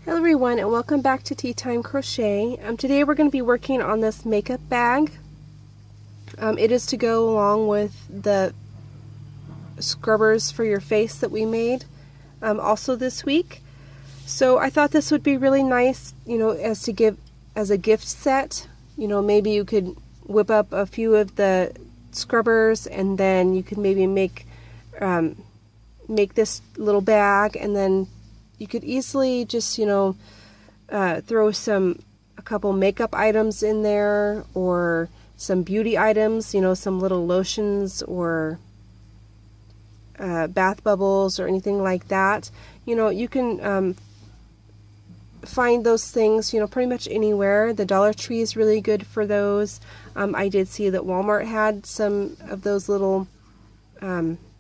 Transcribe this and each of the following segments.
Hello everyone, and welcome back to Tea Time Crochet. Today we're going to be working on this makeup bag. It is to go along with the scrubbers for your face that we made also this week. So I thought this would be really nice, as to give as a gift set. Maybe you could whip up a few of the scrubbers, and then you could maybe make this little bag, and then you could easily just, throw a couple makeup items in there, or some beauty items, some little lotions or bath bubbles or anything like that. You can find those things, pretty much anywhere. The Dollar Tree is really good for those. I did see that Walmart had some of those little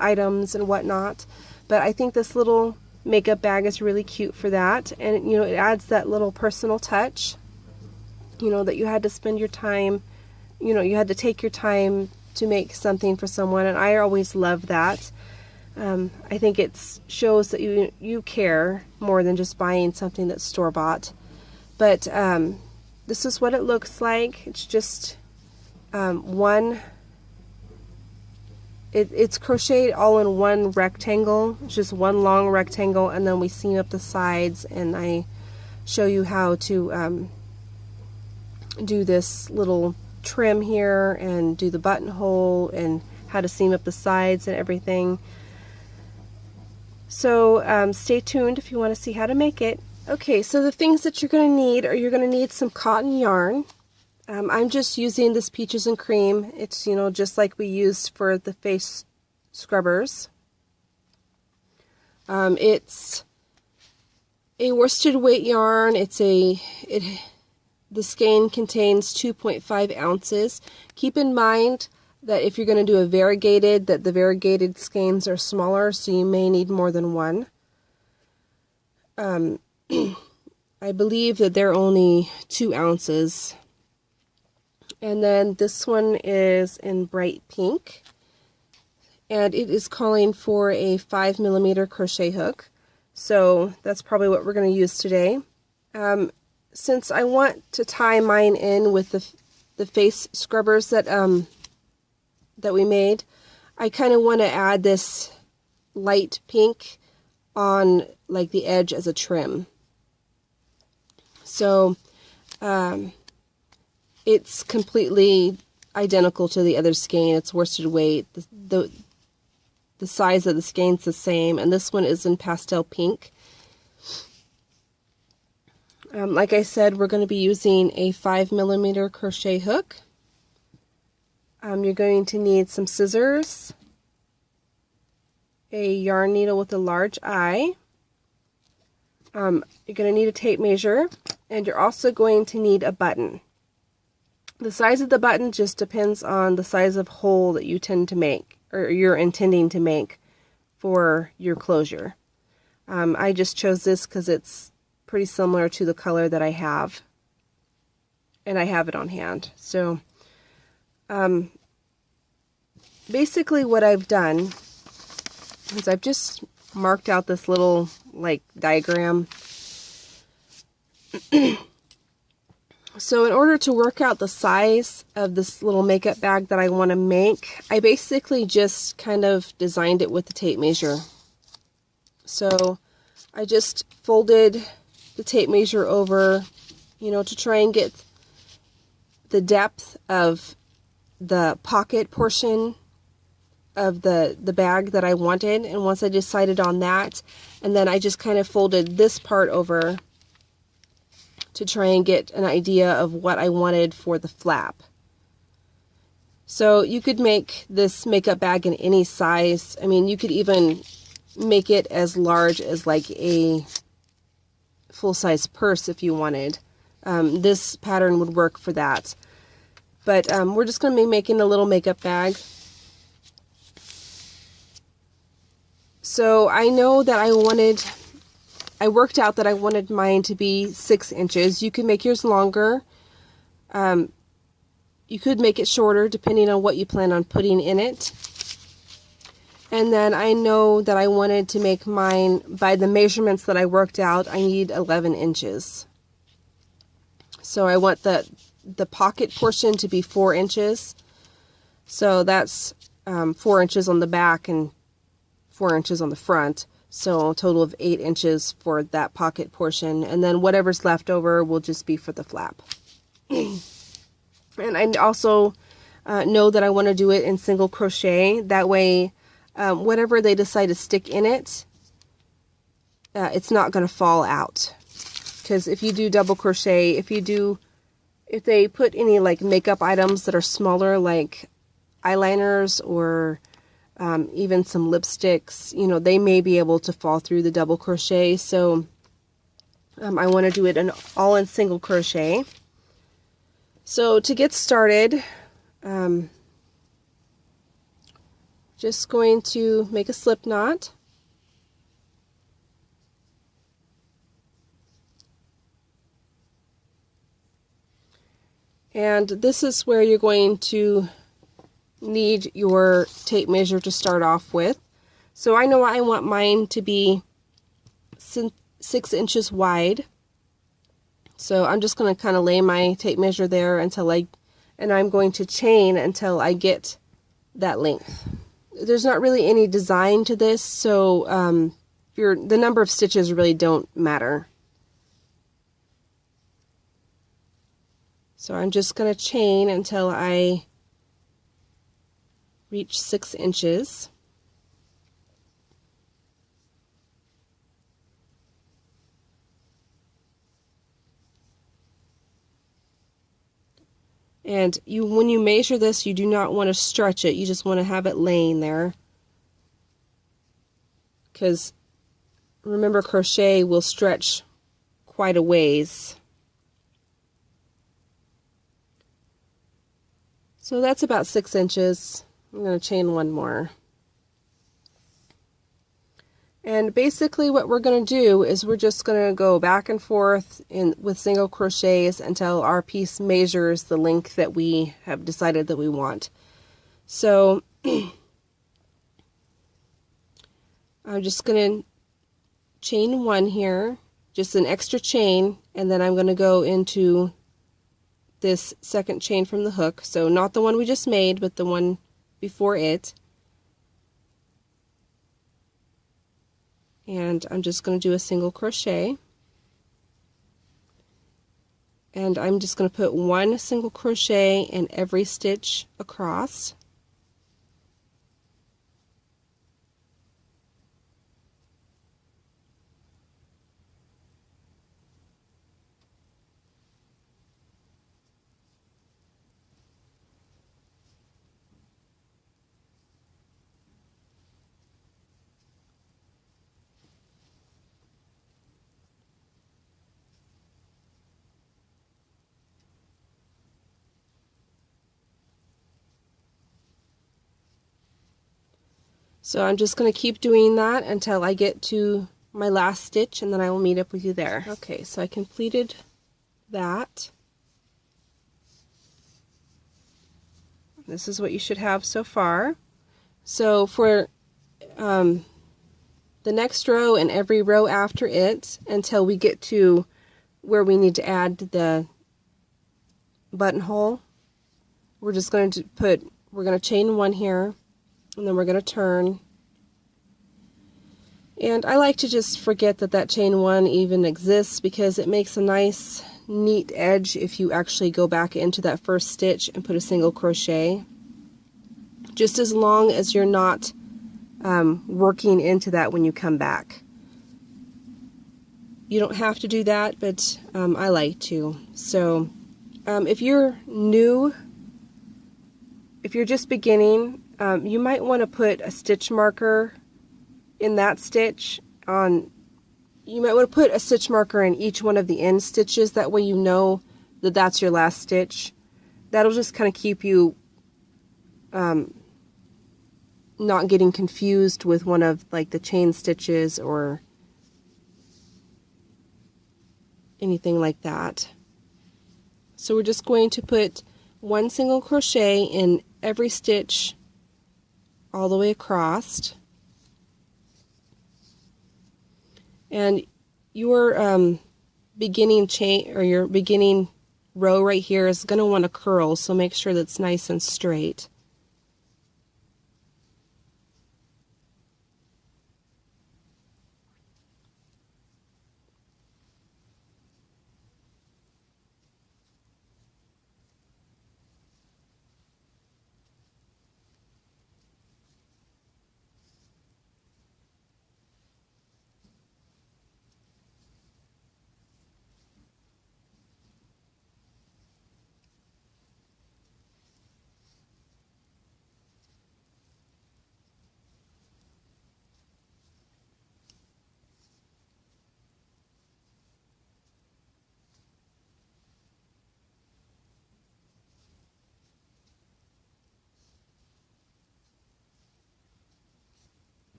items and whatnot, but I think this little makeup bag is really cute for that, and it adds that little personal touch, that you had to spend your time, you had to take your time to make something for someone, and I always love that. I think it shows that you care more than just buying something that's store-bought. But this is what it looks like. It's just it's crocheted all in one rectangle. It's just one long rectangle, and then we seam up the sides, and I show you how to do this little trim here and do the buttonhole and how to seam up the sides and everything. So stay tuned if you want to see how to make it. Okay, so the things that you're going to need are, you're going to need some cotton yarn. I'm just using this Peaches and Cream. It's, just like we used for the face scrubbers. It's a worsted weight yarn. The skein contains 2.5 ounces. Keep in mind that if you're going to do a variegated, that the variegated skeins are smaller, so you may need more than one. I believe that they're only 2 ounces. And then this one is in bright pink, and it is calling for a 5mm crochet hook. So that's probably what we're going to use today. Since I want to tie mine in with the face scrubbers that we made, I kind of want to add this light pink on like the edge as a trim. So it's completely identical to the other skein. It's worsted weight. The size of the skein's the same, and this one is in pastel pink. Like I said, we're going to be using a 5mm crochet hook. You're going to need some scissors, a yarn needle with a large eye. You're going to need a tape measure, and you're also going to need a button. The size of the button just depends on the size of hole that you tend to make, or you're intending to make for your closure. I just chose this because it's pretty similar to the color that I have, and I have it on hand. So basically what I've done is I've just marked out this little diagram. So in order to work out the size of this little makeup bag that I want to make, I basically just kind of designed it with the tape measure. So I just folded the tape measure over, to try and get the depth of the pocket portion of the bag that I wanted. And once I decided on that, and then I just kind of folded this part over to try and get an idea of what I wanted for the flap. So you could make this makeup bag in any size. I mean, you could even make it as large as like a full-size purse if you wanted. This pattern would work for that. But we're just going to be making a little makeup bag. So I know that I worked out that I wanted mine to be 6 inches. You can make yours longer. You could make it shorter depending on what you plan on putting in it. And then I know that I wanted to make mine, by the measurements that I worked out, I need 11 inches. So I want the pocket portion to be 4 inches. So that's 4 inches on the back and 4 inches on the front. So a total of 8 inches for that pocket portion. And then whatever's left over will just be for the flap. And I also know that I want to do it in single crochet. That way, whatever they decide to stick in it, it's not going to fall out. Because if you do double crochet, if they put any like makeup items that are smaller, like eyeliners or even some lipsticks, you know, they may be able to fall through the double crochet. So I want to do it all in single crochet. So to get started, just going to make a slip knot. And this is where you're going to need your tape measure to start off with. So I know I want mine to be 6 inches wide. So I'm just going to kind of lay my tape measure there and I'm going to chain until I get that length. There's not really any design to this, so the number of stitches really don't matter. So I'm just going to chain until I reach 6 inches. And when you measure this, you do not want to stretch it. You just want to have it laying there. Because remember, crochet will stretch quite a ways. So that's about 6 inches. I'm going to chain one more. And basically what we're going to do is we're just going to go back and forth with single crochets until our piece measures the length that we have decided that we want. So I'm just going to chain one here, just an extra chain, and then I'm going to go into this second chain from the hook. So not the one we just made, but the one before it. And I'm just going to do a single crochet, and I'm just going to put one single crochet in every stitch across. So I'm just going to keep doing that until I get to my last stitch, and then I will meet up with you there. Okay, so I completed that. This is what you should have so far. So for the next row and every row after it, until we get to where we need to add the buttonhole, we're just going to we're going to chain one here, and then we're going to turn. And I like to just forget that chain one even exists, because it makes a nice neat edge if you actually go back into that first stitch and put a single crochet, just as long as you're not working into that when you come back. You don't have to do that, but I like to. So if you're new, if you're just beginning, you might want to put a stitch marker in that stitch on. You might want to put a stitch marker in each one of the end stitches. That way you know that that's your last stitch. That'll just kind of keep you not getting confused with one of like the chain stitches or anything like that. So we're just going to put one single crochet in every stitch all the way across. And your beginning chain or your beginning row right here is going to want to curl, so make sure that's nice and straight.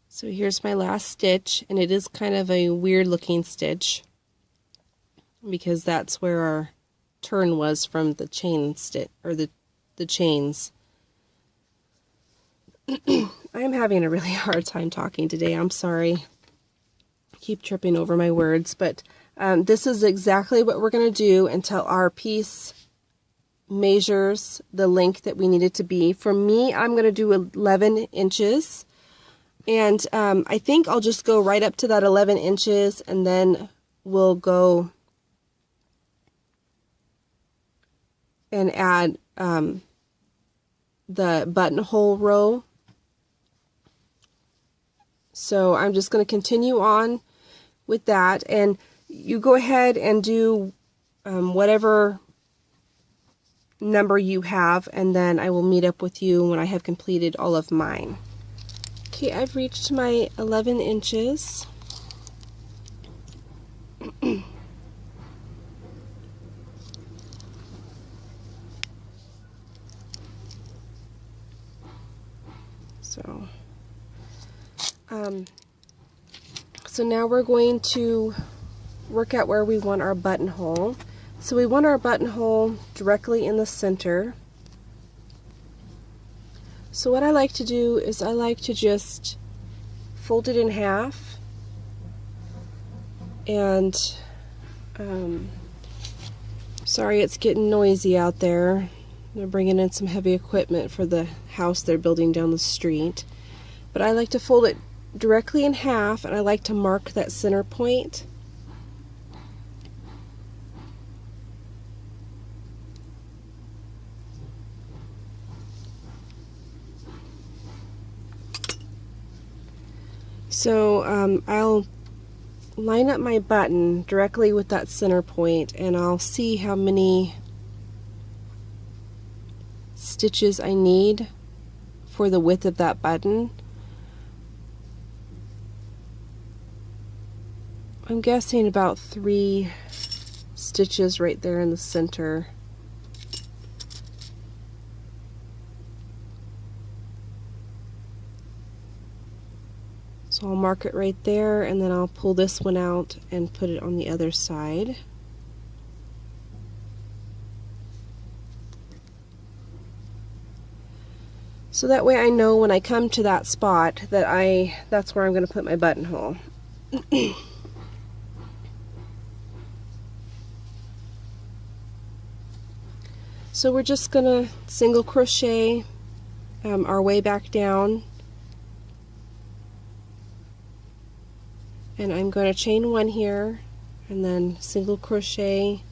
So here's my last stitch, and it is kind of a weird looking stitch because that's where our turn was from the chain stitch, or the chains. I'm having a really hard time talking today. I'm sorry. I keep tripping over my words, but this is exactly what we're going to do until our piece measures the length that we need it to be. For me, I'm going to do 11 inches. And I think I'll just go right up to that 11 inches, and then we'll go and add the buttonhole row. So I'm just going to continue on with that, and you go ahead and do whatever number you have, and then I will meet up with you when I have completed all of mine. Okay, I've reached my 11 inches. So now we're going to work out where we want our buttonhole. So we want our buttonhole directly in the center. So what I like to do is I like to just fold it in half, and sorry it's getting noisy out there. They're bringing in some heavy equipment for the house they're building down the street. But I like to fold it directly in half, and I like to mark that center point. So I'll line up my button directly with that center point, and I'll see how many stitches I need for the width of that button. I'm guessing about 3 stitches right there in the center. So I'll mark it right there, and then I'll pull this one out and put it on the other side. So that way I know when I come to that spot that that's where I'm going to put my buttonhole. So we're just going to single crochet our way back down, and I'm going to chain 1 here and then single crochet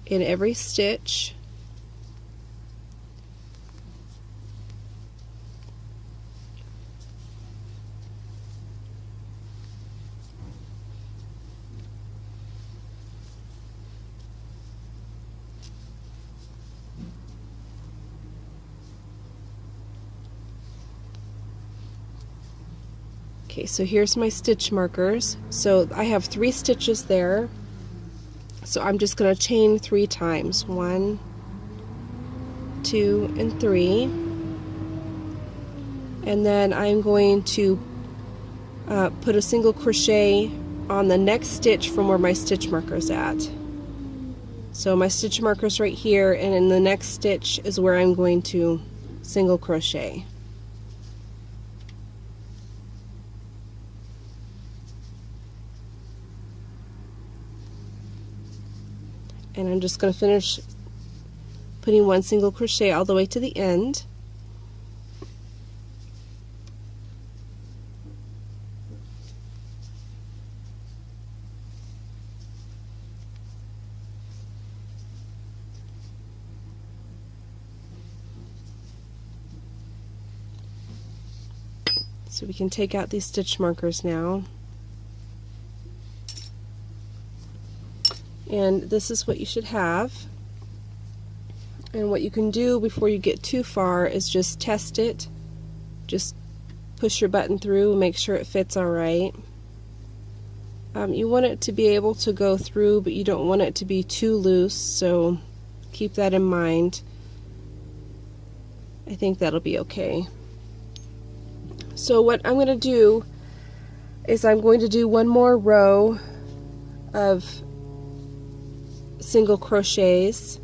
in every stitch. Okay, so here's my stitch markers. So I have 3 stitches there. So I'm just going to chain 3 times. 1, 2, and 3. And then I'm going to put a single crochet on the next stitch from where my stitch marker is at. So my stitch marker is right here, and in the next stitch is where I'm going to single crochet. And I'm just going to finish putting 1 single crochet all the way to the end. So we can take out these stitch markers now. And this is what you should have. And what you can do before you get too far is just test it. Just push your button through and make sure it fits alright. You want it to be able to go through, but you don't want it to be too loose, so keep that in mind. I think that'll be okay. So what I'm going to do is I'm going to do 1 more row of single crochets.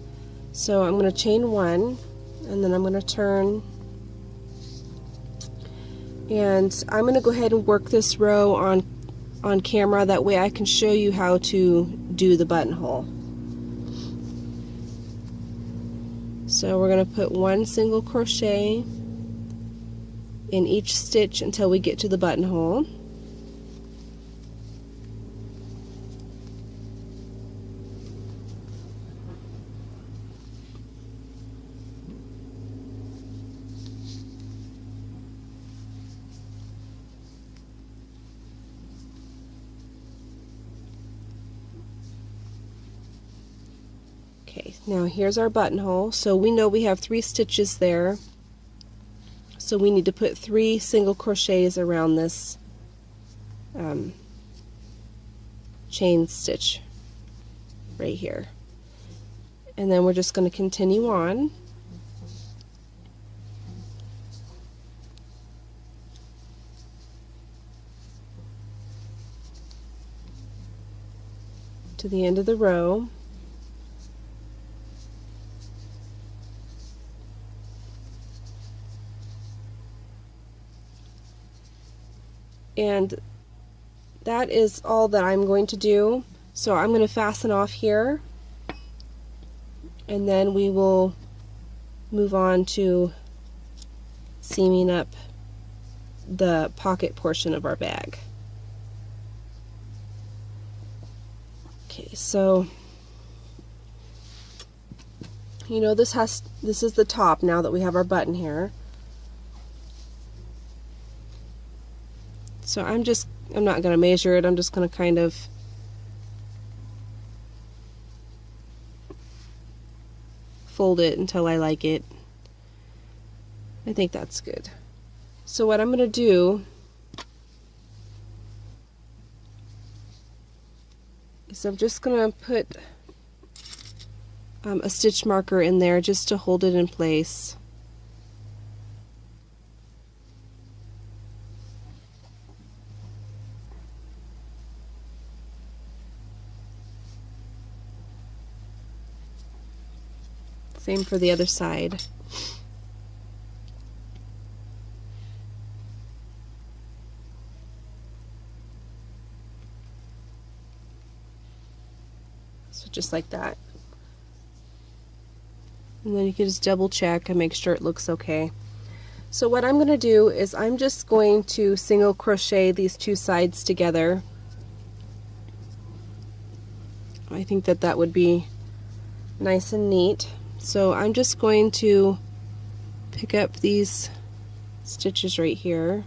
So I'm going to chain 1, and then I'm going to turn, and I'm going to go ahead and work this row on camera, that way I can show you how to do the buttonhole. So we're going to put 1 single crochet in each stitch until we get to the buttonhole. Okay, now here's our buttonhole. So we know we have 3 stitches there. So we need to put 3 single crochets around this chain stitch right here. And then we're just going to continue on. To the end of the row. And that is all that I'm going to do. So I'm going to fasten off here, and then we will move on to seaming up the pocket portion of our bag. Okay, so you know this is the top now that we have our button here. So I'm not going to measure it, I'm just going to kind of fold it until I like it. I think that's good. So what I'm going to do is I'm just going to put a stitch marker in there just to hold it in place. Same for the other side. So just like that. And then you can just double check and make sure it looks okay. So what I'm going to do is I'm just going to single crochet these 2 sides together. I think that would be nice and neat. So I'm just going to pick up these stitches right here.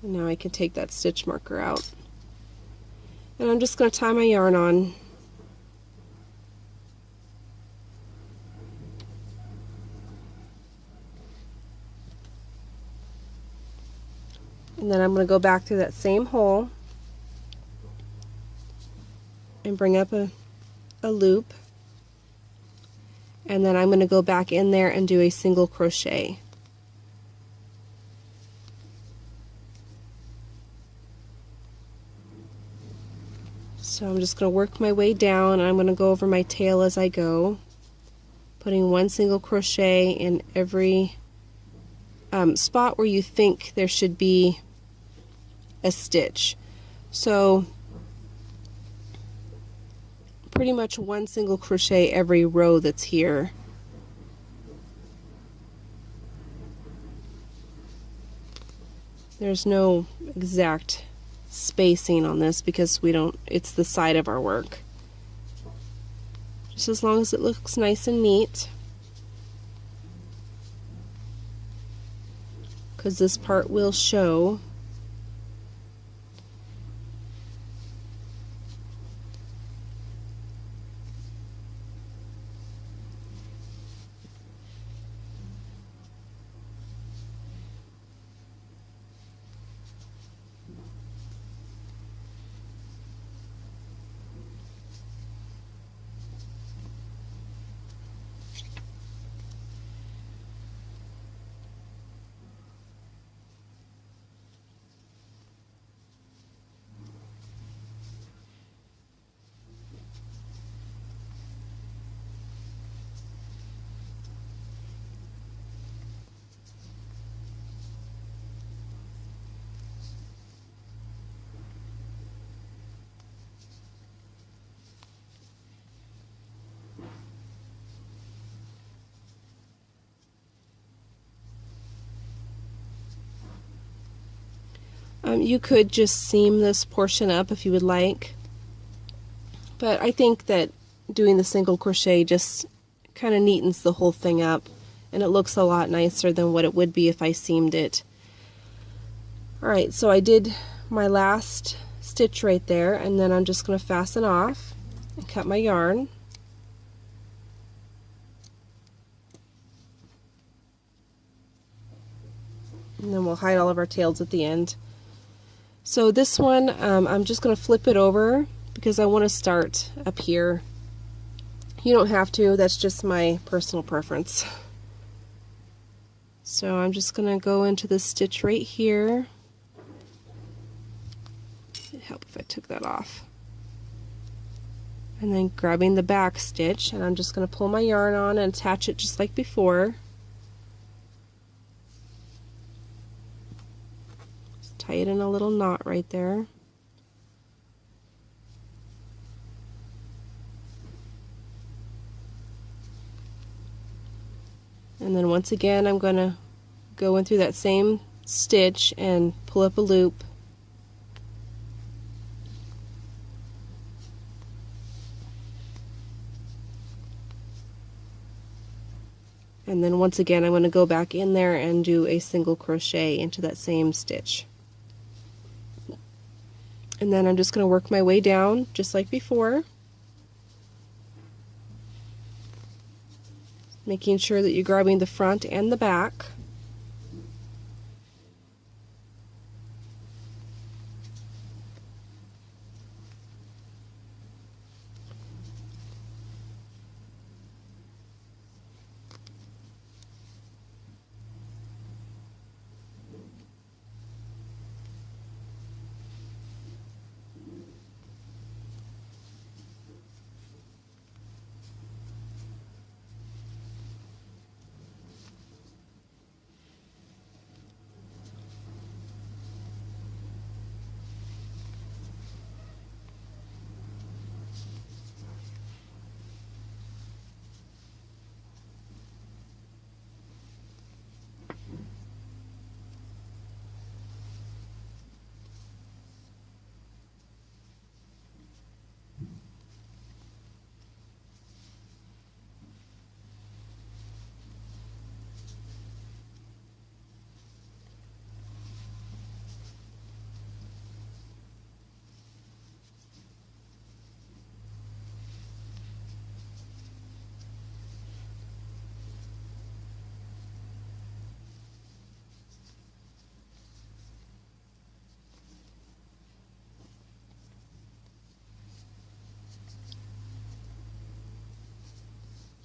And now I can take that stitch marker out. And I'm just going to tie my yarn on. And then I'm going to go back through that same hole and bring up a loop, and then I'm going to go back in there and do a single crochet. So I'm just going to work my way down, and I'm going to go over my tail as I go, putting one single crochet in every spot where you think there should be a stitch. So pretty much one single crochet every row that's here. There's no exact spacing on this because it's the side of our work. Just as long as it looks nice and neat, because this part will show. You could just seam this portion up if you would like, but I think that doing the single crochet just kind of neatens the whole thing up, and it looks a lot nicer than what it would be if I seamed it. Alright, so I did my last stitch right there, and then I'm just going to fasten off and cut my yarn. And then we'll hide all of our tails at the end. So this one, I'm just going to flip it over because I want to start up here. You don't have to, that's just my personal preference. So I'm just going to go into this stitch right here. It'd help if I took that off. And then grabbing the back stitch, and I'm just going to pull my yarn on and attach it just like before. Tie it in a little knot right there. And then once again I'm going to go in through that same stitch and pull up a loop. And then once again I'm going to go back in there and do a single crochet into that same stitch. And then I'm just going to work my way down just like before, making sure that you're grabbing the front and the back.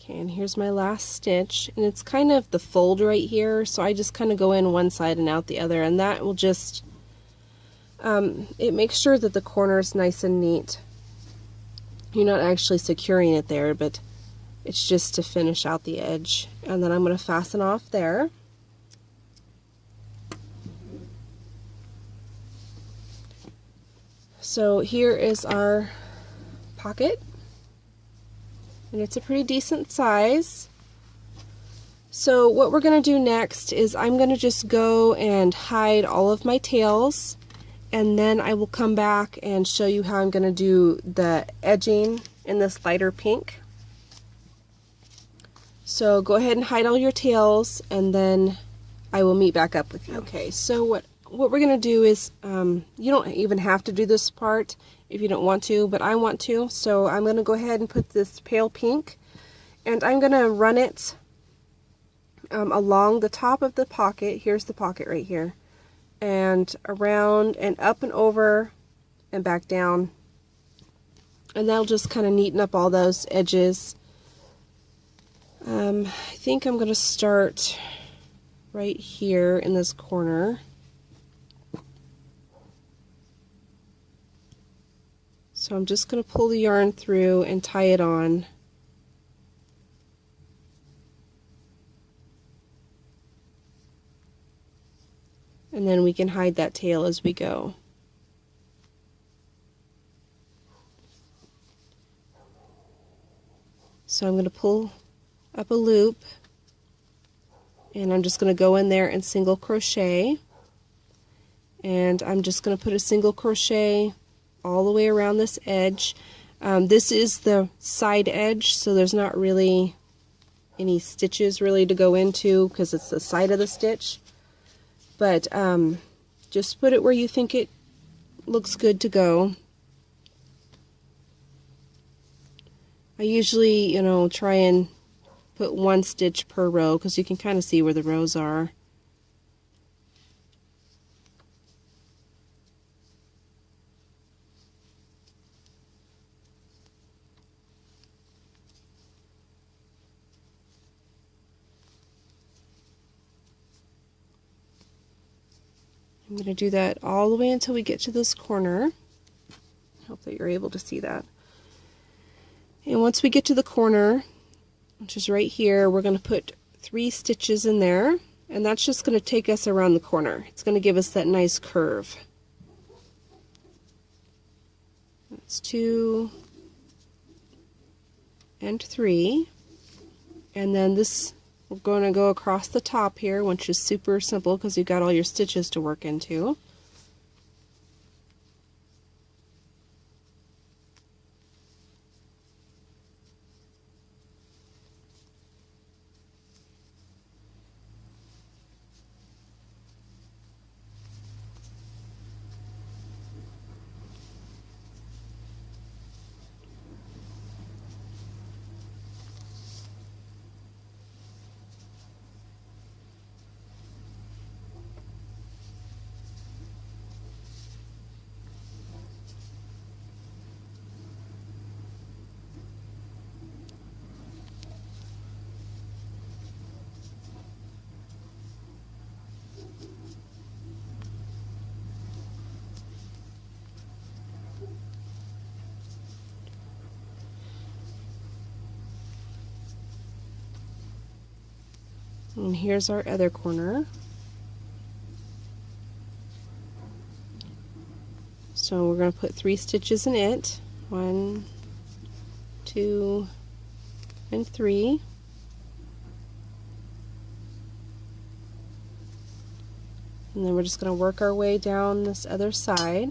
Okay, and here's my last stitch, and it's kind of the fold right here, so I just kind of go in one side and out the other, and that will just, it makes sure that the corner is nice and neat. You're not actually securing it there, but it's just to finish out the edge. And then I'm going to fasten off there. So here is our pocket, and it's a pretty decent size. So what we're going to do next is I'm going to just go and hide all of my tails, and then I will come back and show you how I'm going to do the edging in this lighter pink. So go ahead and hide all your tails, and then I will meet back up with you. Okay, so what we're going to do is, you don't even have to do this part if you don't want to, but I want to. So I'm going to go ahead and put this pale pink, and I'm going to run it along the top of the pocket. Here's the pocket right here, and around and up and over and back down, and that'll just kind of neaten up all those edges. I think I'm going to start right here in this corner. So I'm just going to pull the yarn through and tie it on. And then we can hide that tail as we go. So I'm going to pull up a loop, and I'm just going to go in there and single crochet, and I'm just going to put a single crochet all the way around this edge. This is the side edge, so there's not really any stitches really to go into because it's the side of the stitch. But just put it where you think it looks good to go. I usually, try and put one stitch per row because you can kind of see where the rows are. I'm going to do that all the way until we get to this corner. I hope that you're able to see that. And once we get to the corner, which is right here, we're going to put 3 stitches in there, and that's just going to take us around the corner. It's going to give us that nice curve. That's 2 and 3, and then this, we're going to go across the top here, which is super simple because you've got all your stitches to work into. And here's our other corner. So we're going to put 3 stitches in it. 1, 2, and 3. And then we're just going to work our way down this other side.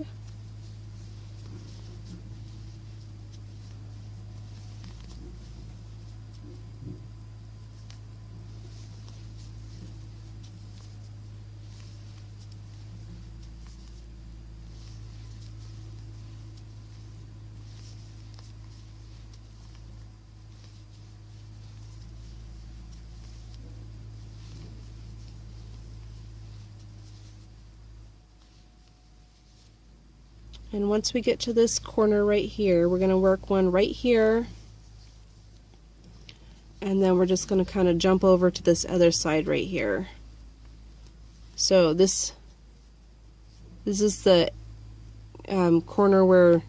And once we get to this corner right here, we're going to work one right here and then we're just going to kind of jump over to this other side right here. So this is the corner where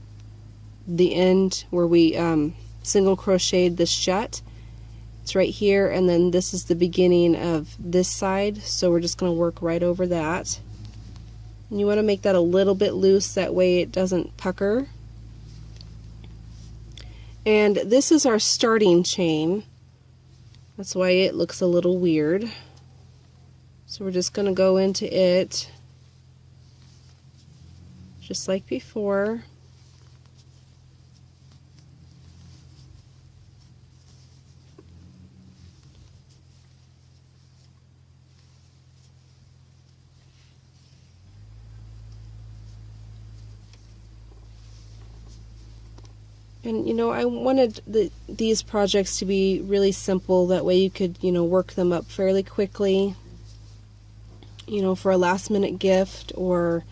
the end where we single crocheted this shut. It's right here, and then this is the beginning of this side, so we're just going to work right over that. And you want to make that a little bit loose, that way it doesn't pucker. And this is our starting chain. That's why it looks a little weird. So we're just going to go into it just like before. And you know, I wanted these projects to be really simple, that way you could, you know, work them up fairly quickly, you know, for a last minute gift or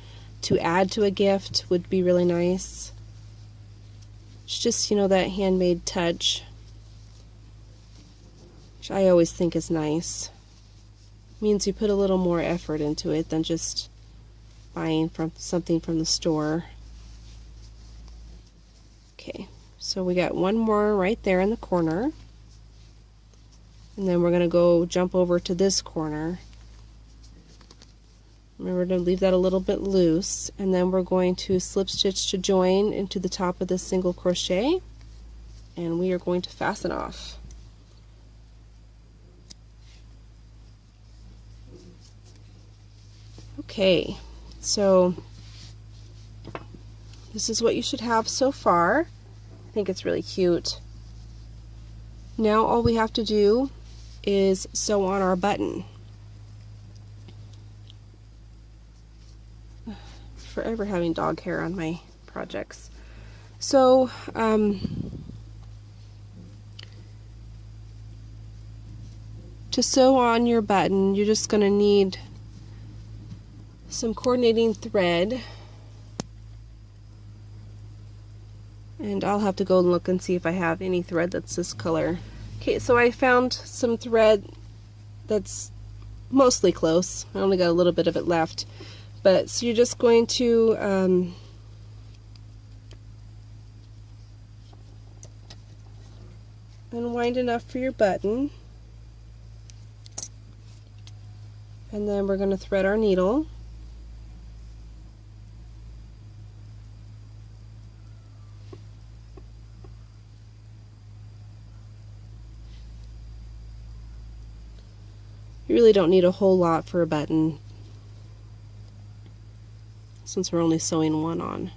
to add to a gift would be really nice. It's just, you know, that handmade touch, which I always think is nice. It means you put a little more effort into it than just buying something from the store. Okay. So we got one more right there in the corner, and then we're going to go jump over to this corner. Remember to leave that a little bit loose, and then we're going to slip stitch to join into the top of this single crochet, and we are going to fasten off. Okay, so this is what you should have so far. I think it's really cute. Now all we have to do is sew on our button. Forever having dog hair on my projects. So to sew on your button, you're just going to need some coordinating thread. And I'll have to go and look and see if I have any thread that's this color. Okay, so I found some thread that's mostly close. I only got a little bit of it left. But so you're just going to unwind enough for your button. And then we're going to thread our needle. You really don't need a whole lot for a button, since we're only sewing one on.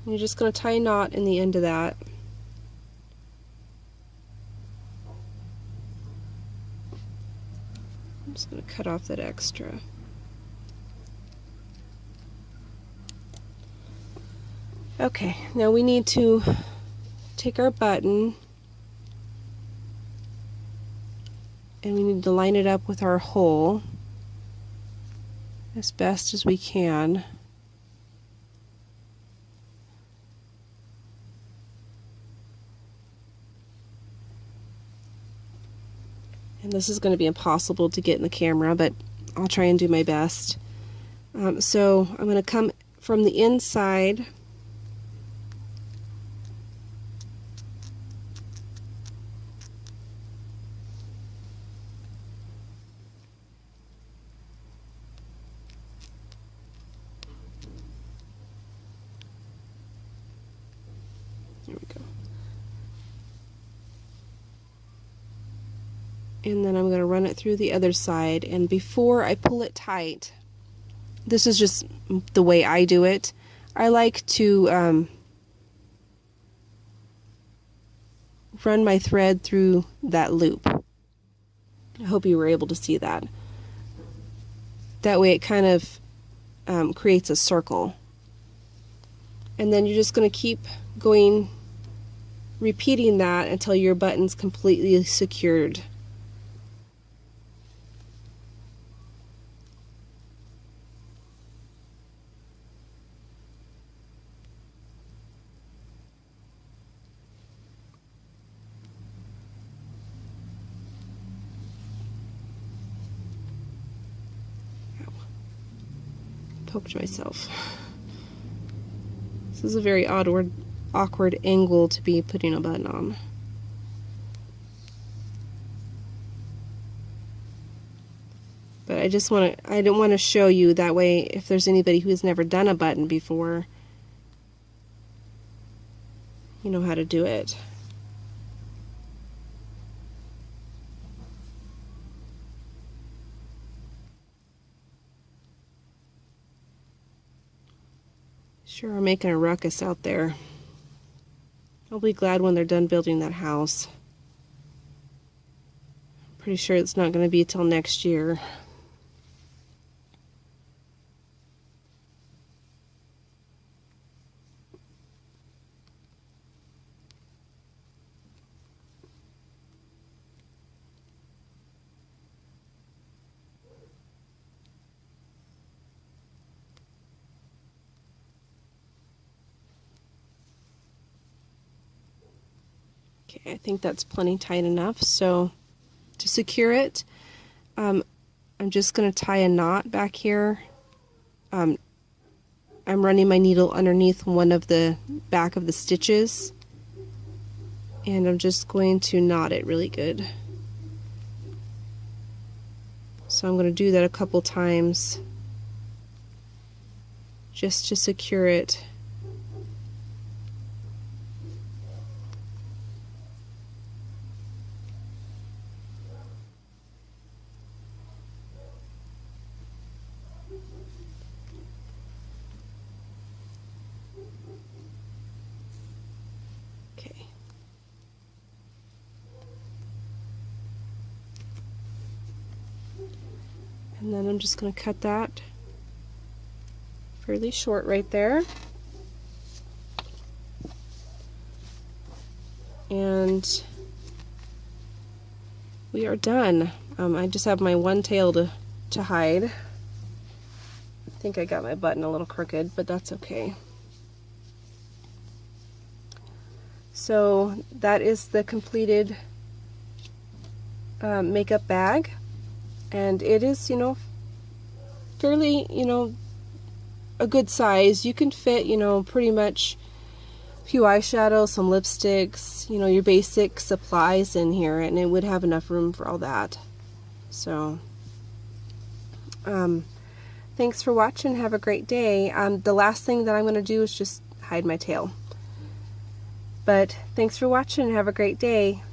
And you're just going to tie a knot in the end of that. I'm just going to cut off that extra. Okay, now we need to take our button and we need to line it up with our hole as best as we can. And this is going to be impossible to get in the camera, but I'll try and do my best. So I'm going to come from the inside . There we go. And then I'm going to run it through the other side, and before I pull it tight, this is just the way I do it, I like to run my thread through that loop. I hope you were able to see that. That way it kind of creates a circle. And then you're just going to keep going, repeating that until your button's completely secured. poked myself. This is a very awkward angle to be putting a button on. But I didn't want to show you, that way if there's anybody who has never done a button before, you know how to do it. Sure are making a ruckus out there. I'll be glad when they're done building that house. Pretty sure it's not going to be till next year. Okay, I think that's plenty tight enough. So to secure it, I'm just going to tie a knot back here. I'm running my needle underneath one of the back of the stitches, and I'm just going to knot it really good. So I'm going to do that a couple times just to secure it. And then I'm just going to cut that fairly short right there. And we are done. I just have my one tail to hide. I think I got my button a little crooked, but that's okay. So that is the completed makeup bag. And it is, you know, fairly, you know, a good size. You can fit, you know, pretty much a few eyeshadows, some lipsticks, you know, your basic supplies in here, and it would have enough room for all that. So, thanks for watching. Have a great day. The last thing that I'm going to do is just hide my tail. But thanks for watching. Have a great day.